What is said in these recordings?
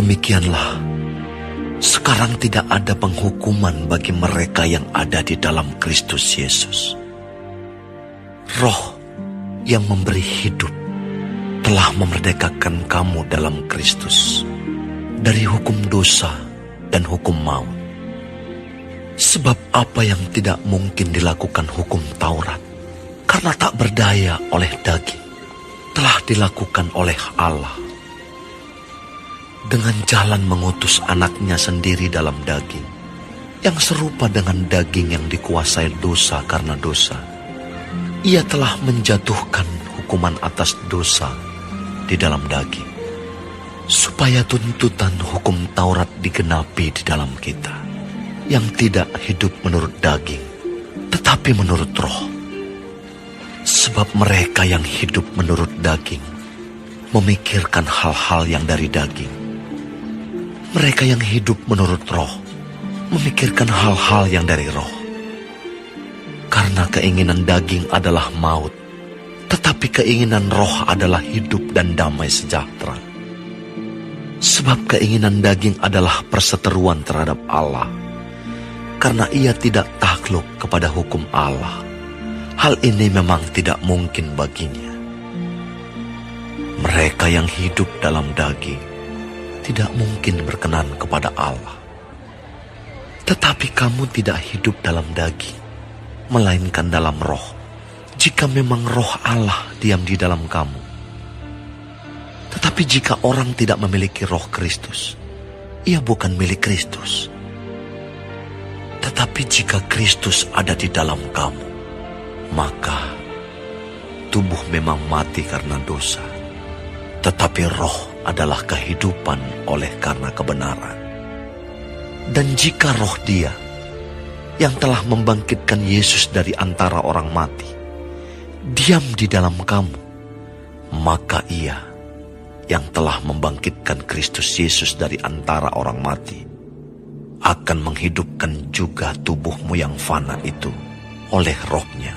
Demikianlah, sekarang tidak ada penghukuman bagi mereka yang ada di dalam Kristus Yesus. Roh yang memberi hidup telah memerdekakan kamu dalam Kristus dari hukum dosa dan hukum maut. Sebab apa yang tidak mungkin dilakukan hukum Taurat karena tak berdaya oleh daging, telah dilakukan oleh Allah dengan jalan mengutus anaknya sendiri dalam daging, yang serupa dengan daging yang dikuasai dosa karena dosa. Ia telah menjatuhkan hukuman atas dosa di dalam daging, supaya tuntutan hukum Taurat digenapi di dalam kita, yang tidak hidup menurut daging, tetapi menurut roh. Sebab mereka yang hidup menurut daging memikirkan hal-hal yang dari daging. Mereka yang hidup menurut roh memikirkan hal-hal yang dari roh. Karena keinginan daging adalah maut, tetapi keinginan roh adalah hidup dan damai sejahtera. Sebab keinginan daging adalah perseteruan terhadap Allah, karena ia tidak takluk kepada hukum Allah. Hal ini memang tidak mungkin baginya. Mereka yang hidup dalam daging tidak mungkin berkenan kepada Allah. Tetapi kamu tidak hidup dalam daging, melainkan dalam roh, jika memang roh Allah diam di dalam kamu. Tetapi jika orang tidak memiliki roh Kristus, ia bukan milik Kristus. Tetapi jika Kristus ada di dalam kamu, maka tubuh memang mati karena dosa, tetapi roh adalah kehidupan oleh karena kebenaran. Dan jika roh Dia yang telah membangkitkan Yesus dari antara orang mati diam di dalam kamu, maka Ia yang telah membangkitkan Kristus Yesus dari antara orang mati akan menghidupkan juga tubuhmu yang fana itu oleh roh-Nya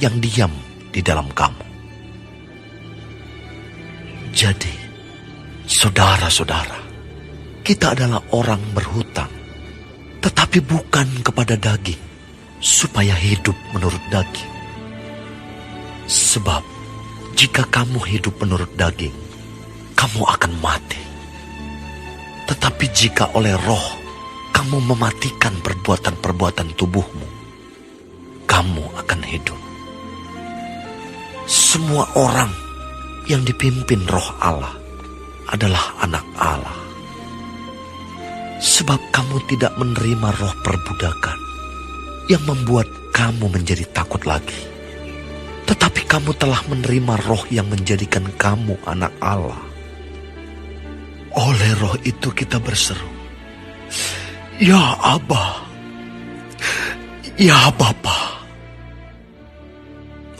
yang diam di dalam kamu. Jadi, saudara-saudara, kita adalah orang berhutang, tetapi bukan kepada daging, supaya hidup menurut daging. Sebab, jika kamu hidup menurut daging, kamu akan mati. Tetapi jika oleh roh, kamu mematikan perbuatan-perbuatan tubuhmu, kamu akan hidup. Semua orang yang dipimpin roh Allah adalah anak Allah. Sebab kamu tidak menerima roh perbudakan yang membuat kamu menjadi takut lagi. Tetapi kamu telah menerima roh yang menjadikan kamu anak Allah. Oleh roh itu kita berseru, "Ya Aba, ya Bapa."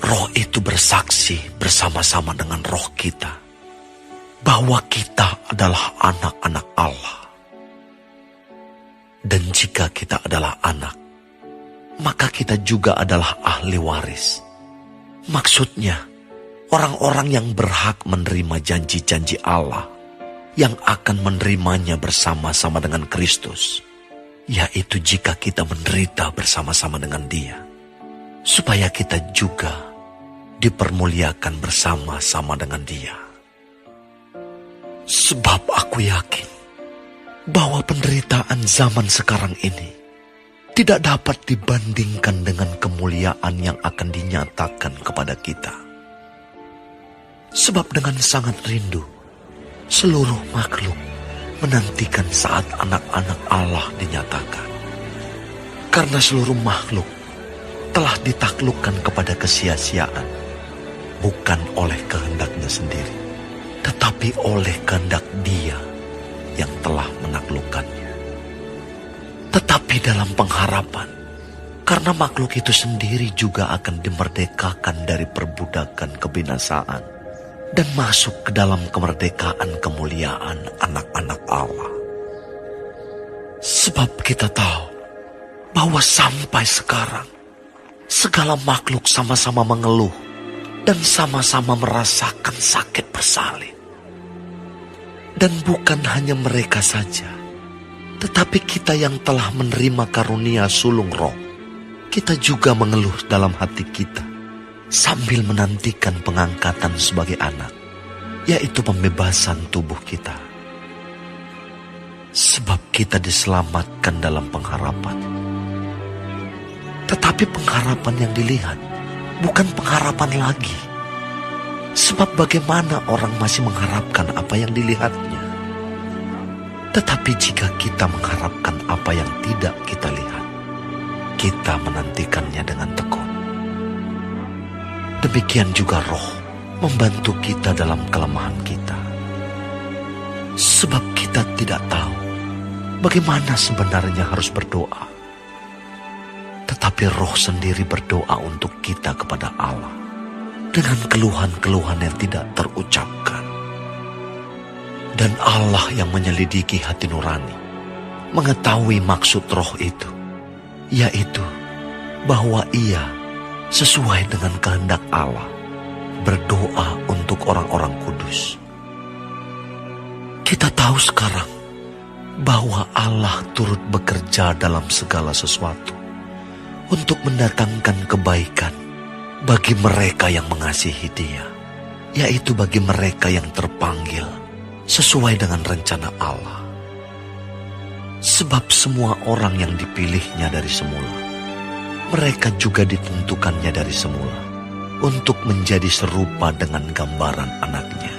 Roh itu bersaksi bersama-sama dengan roh kita bahwa kita adalah anak-anak Allah. Dan jika kita adalah anak, maka kita juga adalah ahli waris. Maksudnya, orang-orang yang berhak menerima janji-janji Allah, yang akan menerimanya bersama-sama dengan Kristus, yaitu jika kita menderita bersama-sama dengan Dia, supaya kita juga dipermuliakan bersama-sama dengan Dia. Sebab aku yakin bahwa penderitaan zaman sekarang ini tidak dapat dibandingkan dengan kemuliaan yang akan dinyatakan kepada kita. Sebab dengan sangat rindu, seluruh makhluk menantikan saat anak-anak Allah dinyatakan. Karena seluruh makhluk telah ditaklukkan kepada kesia-siaan, bukan oleh kehendaknya sendiri, tetapi oleh kehendak Dia yang telah menaklukkannya. Tetapi dalam pengharapan, karena makhluk itu sendiri juga akan dimerdekakan dari perbudakan kebinasaan dan masuk ke dalam kemerdekaan kemuliaan anak-anak Allah. Sebab kita tahu bahwa sampai sekarang segala makhluk sama-sama mengeluh dan sama-sama merasakan sakit bersalin. Dan bukan hanya mereka saja, tetapi kita yang telah menerima karunia sulung roh, kita juga mengeluh dalam hati kita sambil menantikan pengangkatan sebagai anak, yaitu pembebasan tubuh kita. Sebab kita diselamatkan dalam pengharapan. Tetapi pengharapan yang dilihat bukan pengharapan lagi. Sebab bagaimana orang masih mengharapkan apa yang dilihatnya? Tetapi jika kita mengharapkan apa yang tidak kita lihat, kita menantikannya dengan tekun. Demikian juga roh membantu kita dalam kelemahan kita. Sebab kita tidak tahu bagaimana sebenarnya harus berdoa. Tetapi roh sendiri berdoa untuk kita kepada Allah dengan keluhan-keluhan yang tidak terucapkan. Dan Allah yang menyelidiki hati nurani mengetahui maksud roh itu, yaitu bahwa ia sesuai dengan kehendak Allah berdoa untuk orang-orang kudus. Kita tahu sekarang bahwa Allah turut bekerja dalam segala sesuatu untuk mendatangkan kebaikan bagi mereka yang mengasihi Dia, yaitu bagi mereka yang terpanggil sesuai dengan rencana Allah. Sebab semua orang yang dipilihnya dari semula, mereka juga ditentukannya dari semula untuk menjadi serupa dengan gambaran anaknya,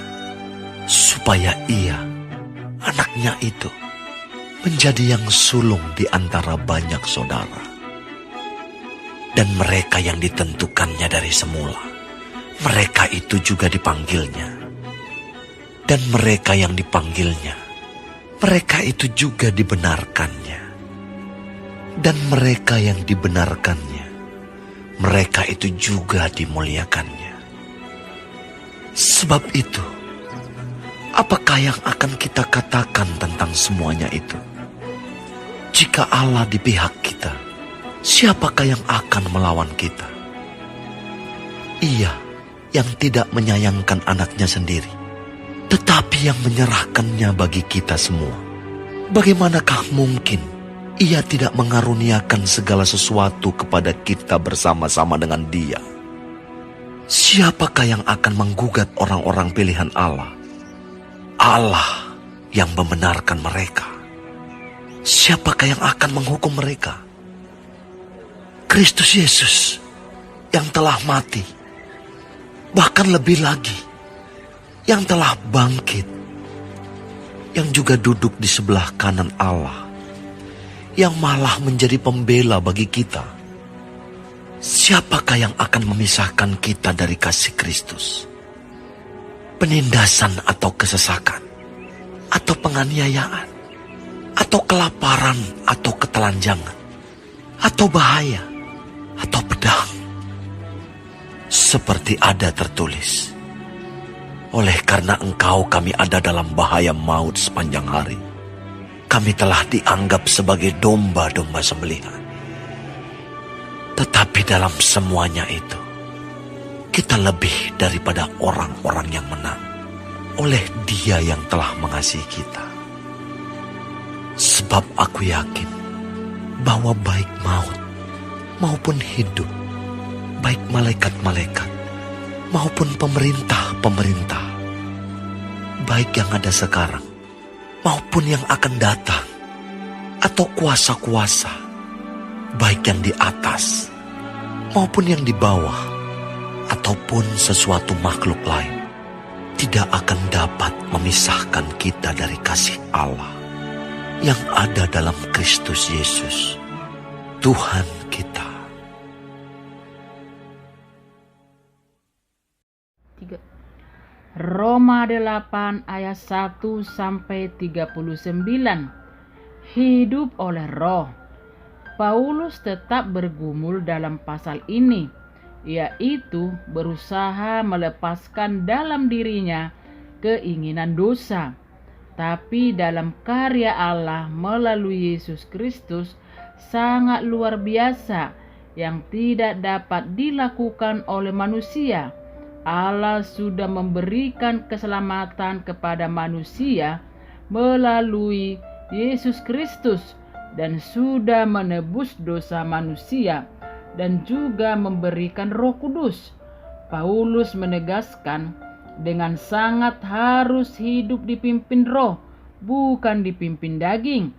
supaya ia, anaknya itu, menjadi yang sulung di antara banyak saudara. Dan mereka yang ditentukannya dari semula, mereka itu juga dipanggilnya. Dan mereka yang dipanggilnya, mereka itu juga dibenarkannya. Dan mereka yang dibenarkannya, mereka itu juga dimuliakannya. Sebab itu, apakah yang akan kita katakan tentang semuanya itu? Jika Allah di pihak kita, siapakah yang akan melawan kita? Ia yang tidak menyayangkan anaknya sendiri, tetapi yang menyerahkannya bagi kita semua. Bagaimanakah mungkin ia tidak mengaruniakan segala sesuatu kepada kita bersama-sama dengan Dia? Siapakah yang akan menggugat orang-orang pilihan Allah? Allah yang membenarkan mereka. Siapakah yang akan menghukum mereka? Kristus Yesus yang telah mati, bahkan lebih lagi, yang telah bangkit, yang juga duduk di sebelah kanan Allah, yang malah menjadi pembela bagi kita. Siapakah yang akan memisahkan kita dari kasih Kristus? Penindasan atau kesesakan, atau penganiayaan, atau kelaparan, atau ketelanjangan, atau bahaya, atau pedang. Seperti ada tertulis, oleh karena engkau kami ada dalam bahaya maut sepanjang hari. Kami telah dianggap sebagai domba-domba sembelihan. Tetapi dalam semuanya itu, kita lebih daripada orang-orang yang menang oleh Dia yang telah mengasihi kita. Sebab aku yakin bahwa baik maut maupun hidup, baik malaikat-malaikat maupun pemerintah-pemerintah, baik yang ada sekarang maupun yang akan datang, atau kuasa-kuasa, baik yang di atas maupun yang di bawah, ataupun sesuatu makhluk lain, tidak akan dapat memisahkan kita dari kasih Allah yang ada dalam Kristus Yesus, Tuhan kita. Roma 8 ayat 1 sampai 39. Hidup oleh roh. Paulus tetap bergumul dalam pasal ini, yaitu berusaha melepaskan dalam dirinya keinginan dosa. Tapi dalam karya Allah melalui Yesus Kristus sangat luar biasa yang tidak dapat dilakukan oleh manusia. Allah sudah memberikan keselamatan kepada manusia melalui Yesus Kristus dan sudah menebus dosa manusia dan juga memberikan Roh Kudus. Paulus menegaskan dengan sangat harus hidup dipimpin roh, bukan dipimpin daging.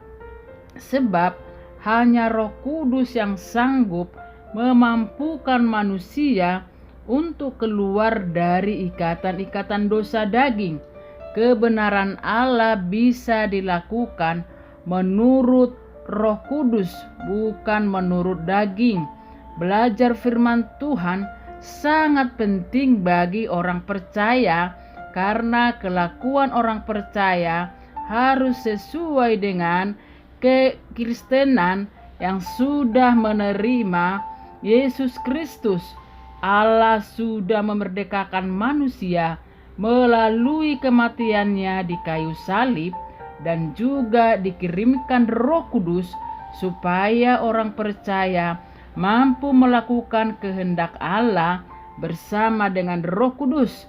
Sebab hanya Roh Kudus yang sanggup memampukan manusia untuk keluar dari ikatan-ikatan dosa daging. Kebenaran Allah bisa dilakukan menurut Roh Kudus, bukan menurut daging. Belajar firman Tuhan sangat penting bagi orang percaya, karena kelakuan orang percaya harus sesuai dengan kekristenan yang sudah menerima Yesus Kristus. Allah sudah memerdekakan manusia melalui kematiannya di kayu salib dan juga dikirimkan Roh Kudus supaya orang percaya mampu melakukan kehendak Allah bersama dengan Roh Kudus.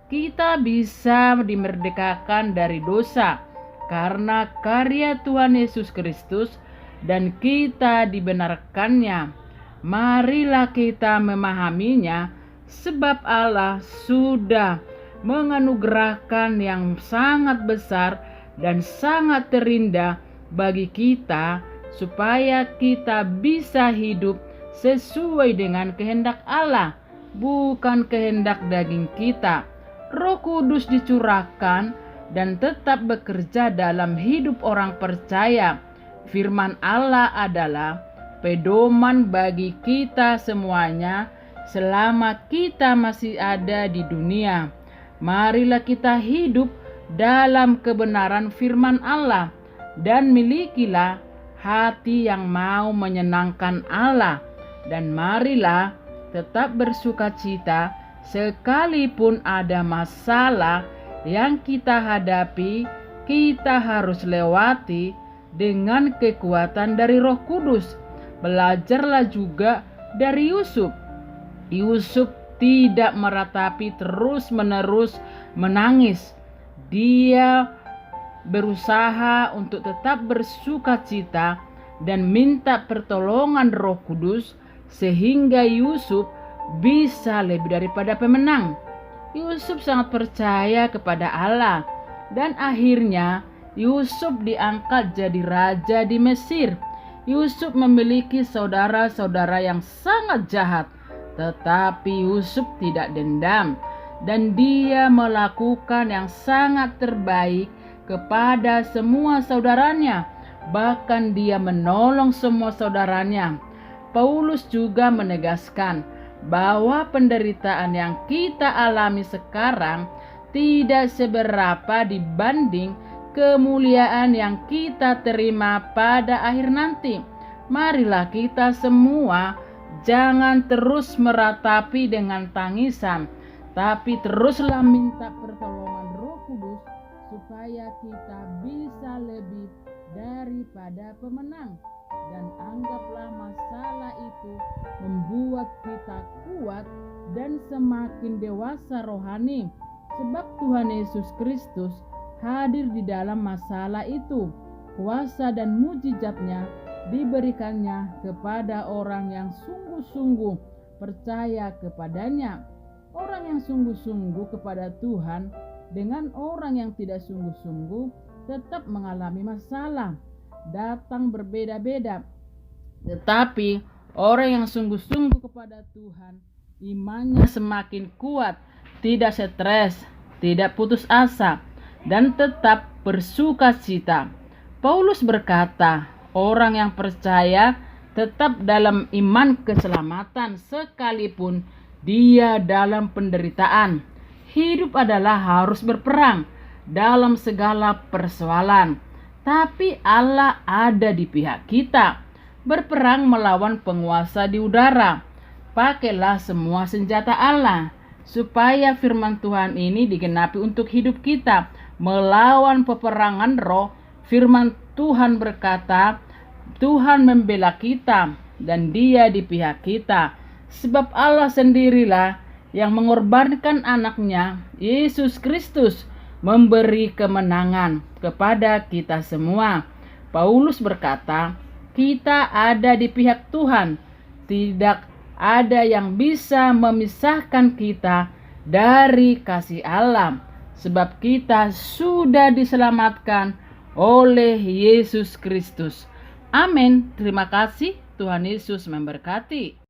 Kita bisa dimerdekakan dari dosa karena karya Tuhan Yesus Kristus dan kita dibenarkannya. Marilah kita memahaminya, sebab Allah sudah menganugerahkan yang sangat besar dan sangat terindah bagi kita, supaya kita bisa hidup sesuai dengan kehendak Allah, bukan kehendak daging kita. Roh Kudus dicurahkan dan tetap bekerja dalam hidup orang percaya. Firman Allah adalah pedoman bagi kita semuanya selama kita masih ada di dunia. Marilah kita hidup dalam kebenaran firman Allah dan milikilah hati yang mau menyenangkan Allah, dan marilah tetap bersukacita sekalipun ada masalah yang kita hadapi. Kita harus lewati dengan kekuatan dari Roh Kudus. Belajarlah juga dari Yusuf. Yusuf tidak meratapi terus-menerus menangis. Dia berusaha untuk tetap bersukacita dan minta pertolongan Roh Kudus, sehingga Yusuf bisa lebih daripada pemenang. Yusuf sangat percaya kepada Allah, dan akhirnya Yusuf diangkat jadi raja di Mesir. Yusuf memiliki saudara-saudara yang sangat jahat, tetapi Yusuf tidak dendam, dan dia melakukan yang sangat terbaik kepada semua saudaranya. Bahkan dia menolong semua saudaranya. Paulus juga menegaskan bahwa penderitaan yang kita alami sekarang tidak seberapa dibanding kemuliaan yang kita terima pada akhir nanti. Marilah kita semua jangan terus meratapi dengan tangisan, tapi teruslah minta pertolongan Roh Kudus supaya kita bisa lebih daripada pemenang. Dan anggaplah masalah itu membuat kita kuat dan semakin dewasa rohani, sebab Tuhan Yesus Kristus hadir di dalam masalah itu. Kuasa dan mujizatnya diberikannya kepada orang yang sungguh-sungguh percaya kepadanya. Orang yang sungguh-sungguh kepada Tuhan dengan orang yang tidak sungguh-sungguh tetap mengalami masalah, datang berbeda-beda. Tetapi orang yang sungguh-sungguh kepada Tuhan, imannya semakin kuat, tidak stres, tidak putus asa, dan tetap bersukacita. Paulus berkata, orang yang percaya tetap dalam iman keselamatan sekalipun dia dalam penderitaan. Hidup adalah harus berperang dalam segala persoalan, tapi Allah ada di pihak kita. Berperang melawan penguasa di udara. Pakailah semua senjata Allah, supaya firman Tuhan ini digenapi untuk hidup kita. Melawan peperangan roh, firman Tuhan berkata, Tuhan membela kita dan Dia di pihak kita. Sebab Allah sendirilah yang mengorbankan anaknya, Yesus Kristus, memberi kemenangan kepada kita semua. Paulus berkata, kita ada di pihak Tuhan. Tidak ada yang bisa memisahkan kita dari kasih Allah, sebab kita sudah diselamatkan oleh Yesus Kristus. Amin. Terima kasih. Tuhan Yesus memberkati.